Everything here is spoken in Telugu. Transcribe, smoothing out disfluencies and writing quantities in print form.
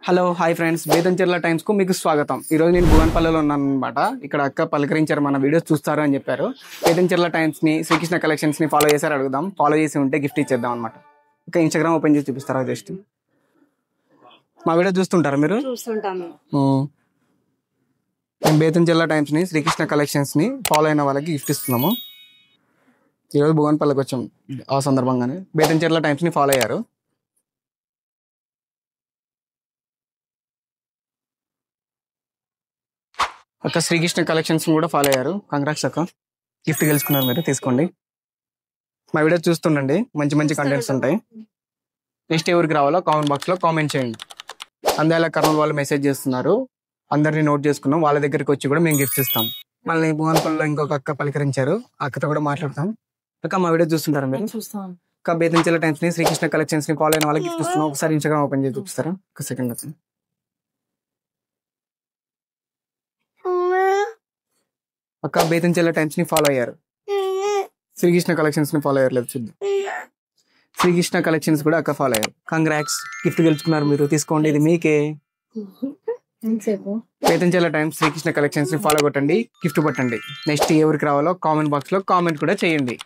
హలో హాయ్ ఫ్రెండ్స్, బేతంచెర్ల టైమ్స్కు మీకు స్వాగతం. ఈరోజు నేను భువన్పల్లిలో ఉన్నాను అనమాట. ఇక్కడ అక్క పలకరించారు, మన వీడియోస్ చూస్తారు అని చెప్పారు. బేతంచెర్ల టైమ్స్ని, శ్రీకృష్ణ కలెక్షన్స్ని ఫాలో చేశారు అడుగుదాం. ఫాలో చేసి ఉంటే గిఫ్ట్ ఇచ్చేద్దాం అనమాట. ఇంకా ఇన్స్టాగ్రామ్ ఓపెన్ చేసి చూపిస్తారా? జస్ట్ మా వీడియో చూస్తుంటారా మీరు? చూస్తుంటాము. మేము బేతంచెర్ల టైమ్స్ని, శ్రీకృష్ణ కలెక్షన్స్ని ఫాలో అయిన వాళ్ళకి గిఫ్ట్ ఇస్తున్నాము. ఈరోజు భువన్పల్లికి వచ్చాం. ఆ సందర్భంగానే బేతంచెర్ల టైమ్స్ని ఫాలో అయ్యారు. అక్క శ్రీకృష్ణ కలెక్షన్స్ కూడా ఫాలో అయ్యారు. కంగ్రాట్స్ అక్క, గిఫ్ట్ గెలుచుకున్నారు మీరు. తీసుకోండి. మా వీడియో చూస్తుండండి, మంచి మంచి కంటెంట్స్ ఉంటాయి. నెక్స్ట్ ఎవరికి రావాలో కామెంట్ బాక్స్లో కామెంట్ చేయండి. అందేలా కర్నూలు వాళ్ళు మెసేజ్ చేస్తున్నారు, అందరినీ నోట్ చేసుకున్నాం. వాళ్ళ దగ్గరికి వచ్చి కూడా మేము గిఫ్ట్స్ ఇస్తాం. మళ్ళీ భువన్పల్లిలో ఇంకొక అక్క పలకరించారు, అక్కతో కూడా మాట్లాడతాం. అక్క మా వీడియో చూస్తుంటారా మీరు? చూస్తాం. అక్క బేతంచెర్ల టైమ్స్ని, శ్రీకృష్ణ కలెక్షన్స్ని ఫాలో అయిన వాళ్ళకి గిఫ్ట్ ఇస్తున్నాం. ఒకసారి ఇన్స్టాగ్రామ్ ఓపెన్ చేసి చూపిస్తారా? ఒక సెకండ్ అక్క. అక్క బేతంచెర్ల టైమ్స్ని ఫాలో అయ్యారు, శ్రీకృష్ణ కలెక్షన్స్ని ఫాలో అయ్యారు. లేదు చూద్దాం. శ్రీకృష్ణ కలెక్షన్స్ కూడా అక్క ఫాలో అయ్యారు. కంగ్రాట్స్, గిఫ్ట్ గెలుచుకున్నారు మీరు. తీసుకోండి, ఇది మీకే. బేతంచెర్ల టైమ్స్, శ్రీకృష్ణ కలెక్షన్స్ ని ఫాలో కొట్టండి, గిఫ్ట్ పట్టండి. నెక్స్ట్ ఎవరికి రావాలో కామెంట్ బాక్స్ లో కామెంట్ కూడా చేయండి.